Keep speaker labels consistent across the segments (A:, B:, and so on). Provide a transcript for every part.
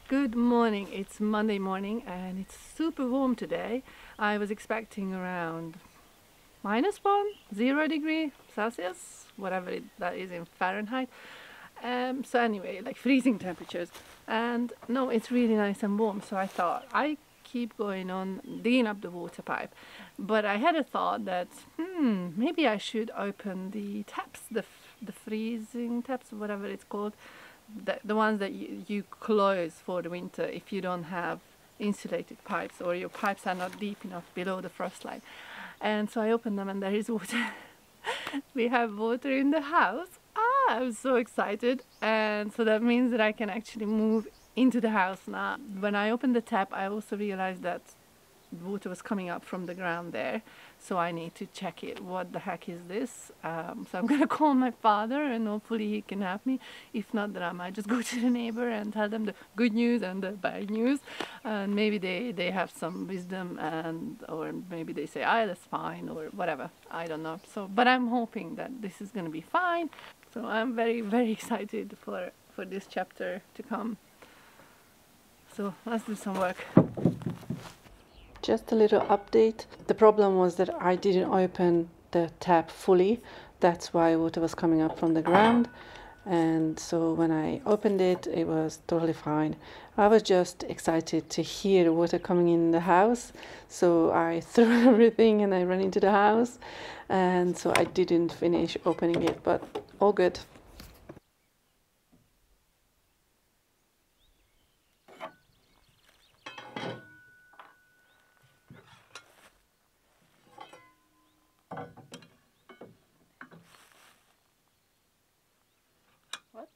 A: Good morning. It's Monday morning and it's super warm today. I was expecting around -1, 0 degree Celsius, whatever that is in Fahrenheit. So anyway, like freezing temperatures. And no, it's really nice and warm. So I thought I keep going on digging up the water pipe. But I had a thought that maybe I should open the taps, the freezing taps, whatever it's called, the ones that you close for the winter if you don't have insulated pipes or your pipes are not deep enough below the frost line. And so I opened them and there is water. We have water in the house. I'm so excited. And so that means that I can actually move into the house now. When I opened the tap, I also realized that water was coming up from the ground there, so I need to check it. What the heck is this? So I'm gonna call my father and hopefully he can help me. If not, then I might just go to the neighbor and tell them the good news and the bad news, and maybe they have some wisdom, and or maybe they say, ah, that's fine, or whatever, I don't know. So but I'm hoping that this is gonna be fine. So I'm very excited for this chapter to come. So let's do some work. Just a little update. The problem was that I didn't open the tap fully. That's why water was coming up from the ground. And so when I opened it, it was totally fine. I was just excited to hear the water coming in the house. So I threw everything and I ran into the house. And so I didn't finish opening it, but all good. What?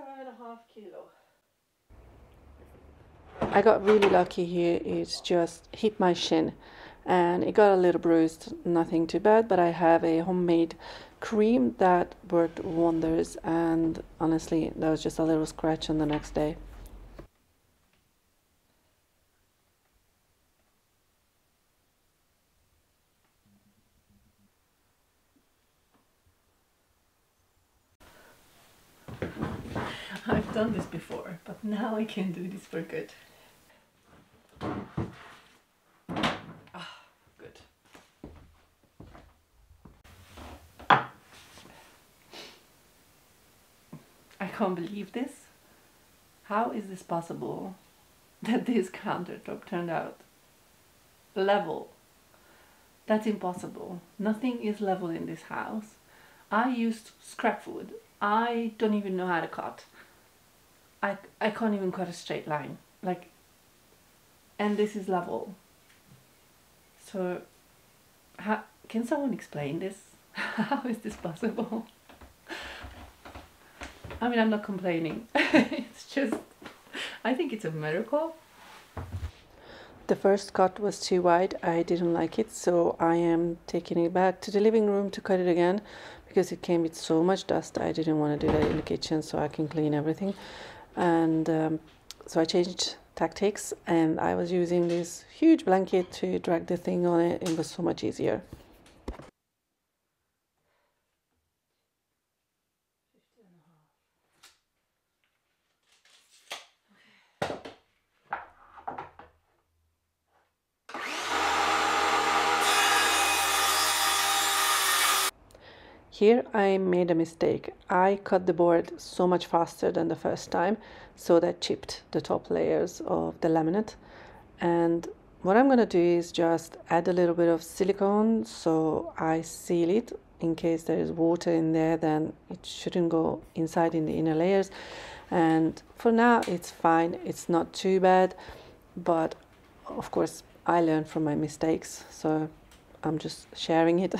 A: 7.5 kilos.
B: I got really lucky here. It's just hit my shin and it got a little bruised, nothing too bad, but I have a homemade cream that worked wonders, and honestly there was just a little scratch on the next day.
A: I've done this before, but now I can do this for good. Ah, good. I can't believe this. How is this possible that this countertop turned out level? That's impossible. Nothing is level in this house. I used scrap wood. I don't even know how to cut. I can't even cut a straight line. Like, and this is level. So, can someone explain this? How is this possible? I mean, I'm not complaining. It's just, I think it's a miracle.
B: The first cut was too wide. I didn't like it, so I am taking it back to the living room to cut it again because it came with so much dust. I didn't want to do that in the kitchen so I can clean everything. And so I changed tactics and I was using this huge blanket to drag the thing on it. It was so much easier. Here I made a mistake. I cut the board so much faster than the first time, so that chipped the top layers of the laminate. And what I'm going to do is just add a little bit of silicone so I seal it. In case there is water in there, then it shouldn't go inside in the inner layers. And for now it's fine, it's not too bad, but of course I learned from my mistakes, so I'm just sharing it.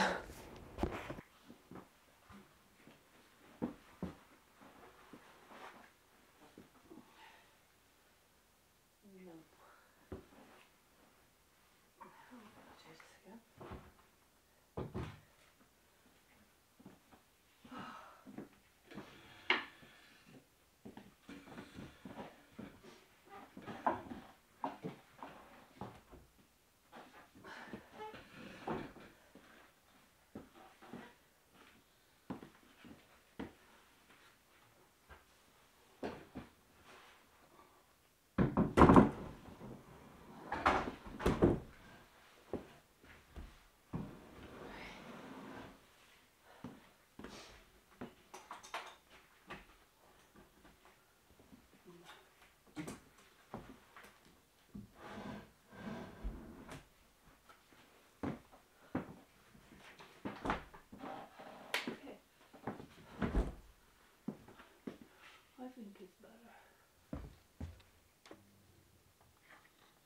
A: I think it's better.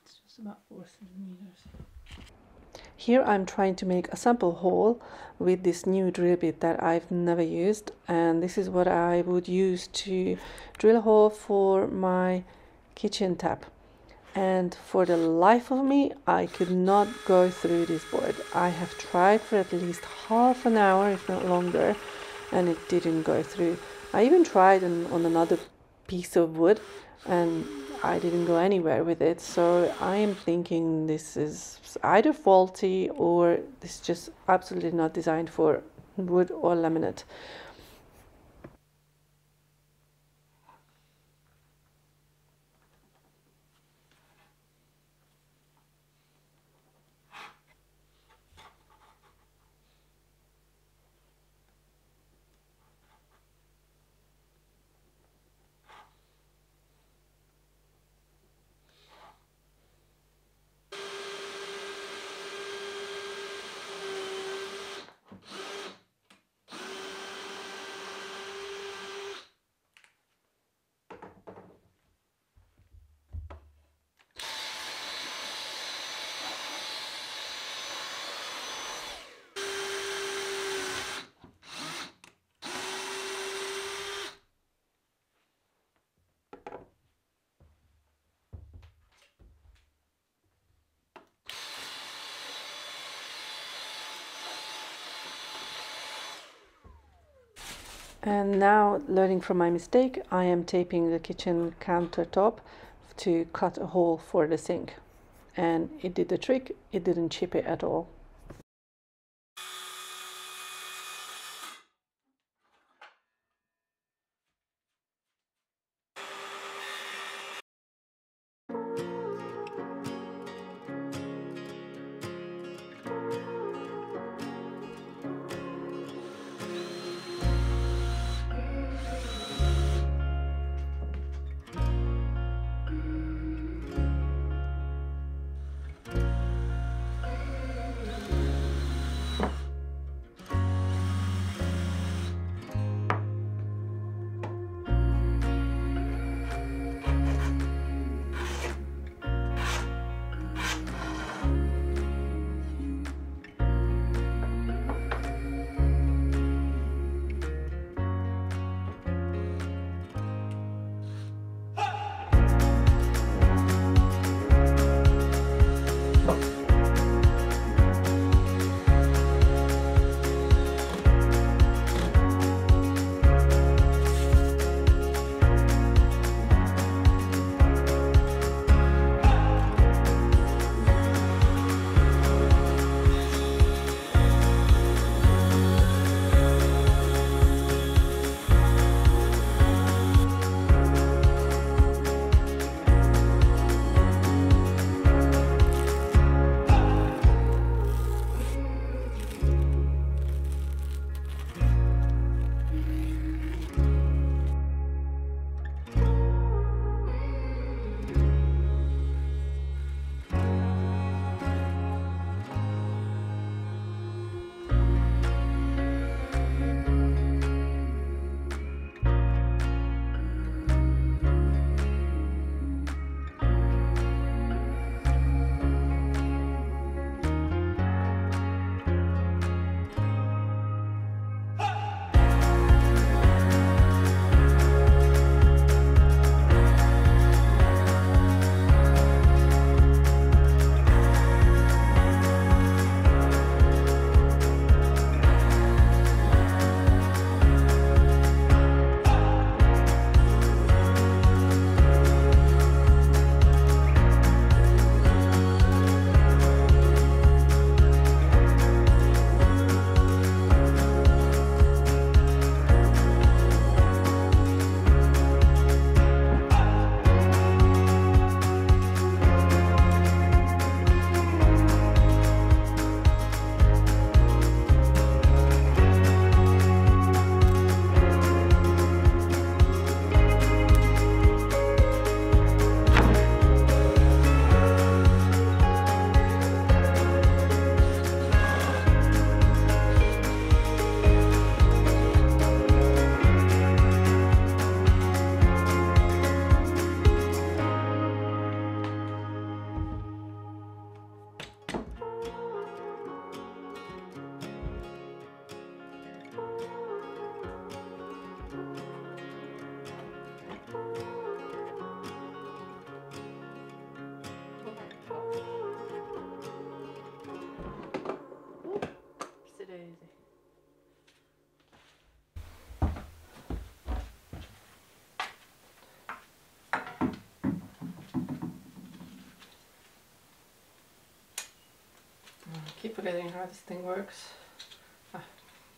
A: It's just about 4 centimeters.
B: Here I'm trying to make a sample hole with this new drill bit that I've never used, and this is what I would use to drill a hole for my kitchen tap. And for the life of me, I could not go through this board. I have tried for at least half an hour, if not longer, and it didn't go through. I even tried on another piece of wood and I didn't go anywhere with it. So I am thinking this is either faulty or this is just absolutely not designed for wood or laminate. And now, learning from my mistake, I am taping the kitchen countertop to cut a hole for the sink. And it did the trick, it didn't chip it at all. Keep forgetting how this thing works.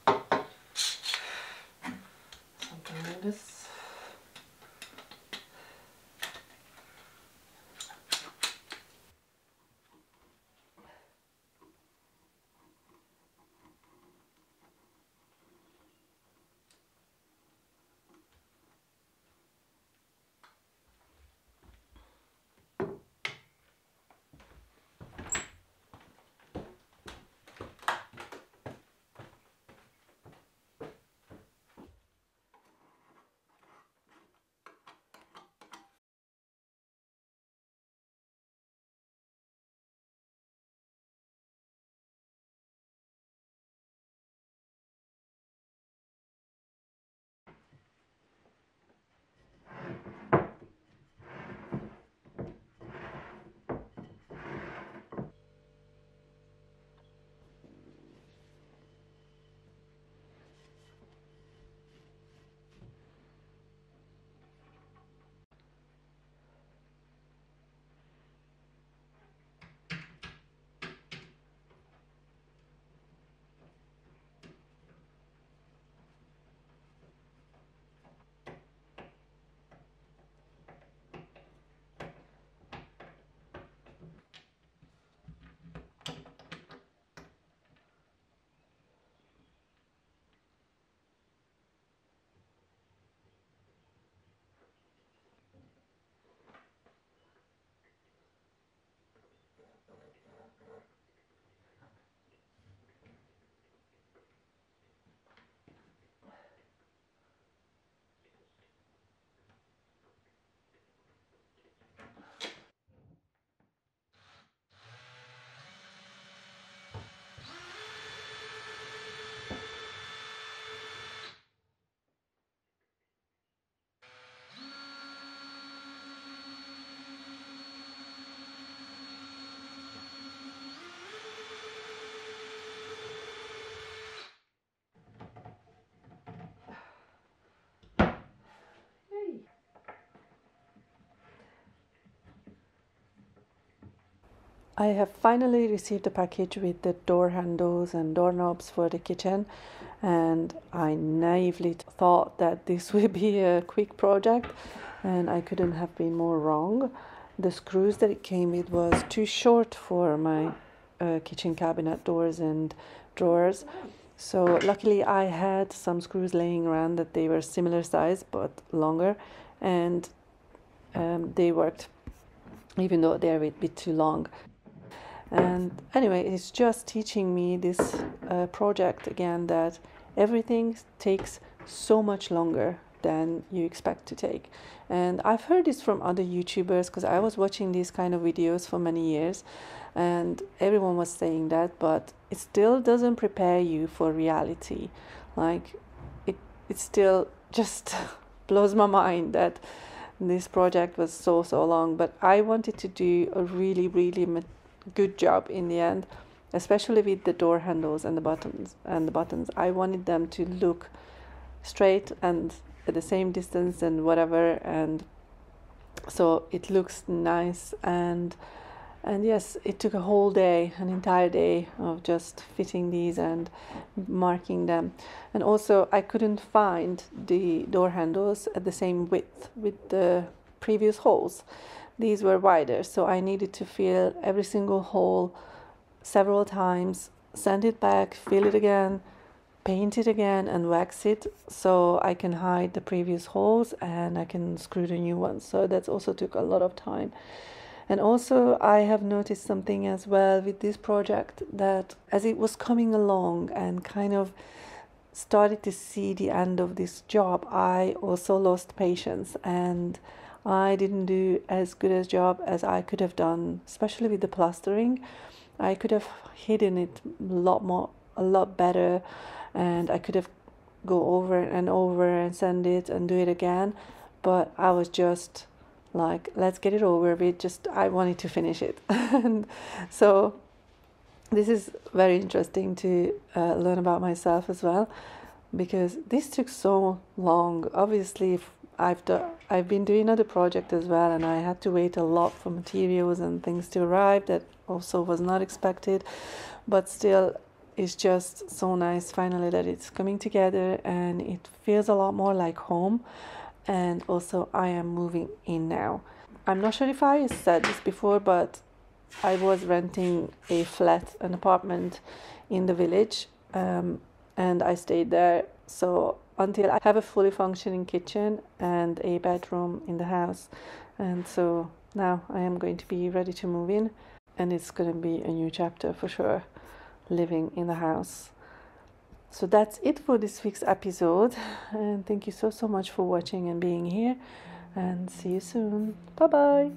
B: Something like this. I have finally received a package with the door handles and doorknobs for the kitchen, and I naively thought that this would be a quick project, and I couldn't have been more wrong. The screws that it came with was too short for my kitchen cabinet doors and drawers, so luckily I had some screws laying around that they were similar size but longer, and they worked even though they're a bit too long. And anyway, it's just teaching me this project again, that everything takes so much longer than you expect to take. And I've heard this from other YouTubers, because I was watching these kind of videos for many years, and everyone was saying that, but it still doesn't prepare you for reality. Like, it still just blows my mind that this project was so long, but I wanted to do a really good job in the end, especially with the door handles and the buttons. I wanted them to look straight and at the same distance and whatever, and so it looks nice. And yes, it took a whole day, an entire day of just fitting these and marking them. And also I couldn't find the door handles at the same width with the previous holes. These were wider, so I needed to fill every single hole several times, send it back, fill it again, paint it again, and wax it, so I can hide the previous holes and I can screw the new ones. So that also took a lot of time. And also I have noticed something as well with this project, that as it was coming along and kind of started to see the end of this job, I also lost patience, and I didn't do as good a job as I could have done, especially with the plastering. I could have hidden it a lot better, and I could have go over and over and send it and do it again. But I was just like, let's get it over with. I wanted to finish it. And so this is very interesting to learn about myself as well, because this took so long. Obviously, I've been doing another project as well, and I had to wait a lot for materials and things to arrive. That also was not expected, but still, it's just so nice finally that it's coming together, and it feels a lot more like home. And also I am moving in now. I'm not sure if I said this before, but I was renting an apartment in the village, and I stayed there. So until I have a fully functioning kitchen and a bedroom in the house. And so now I am going to be ready to move in, and it's going to be a new chapter for sure, living in the house. So that's it for this week's episode, and thank you so much for watching and being here, and see you soon. Bye bye.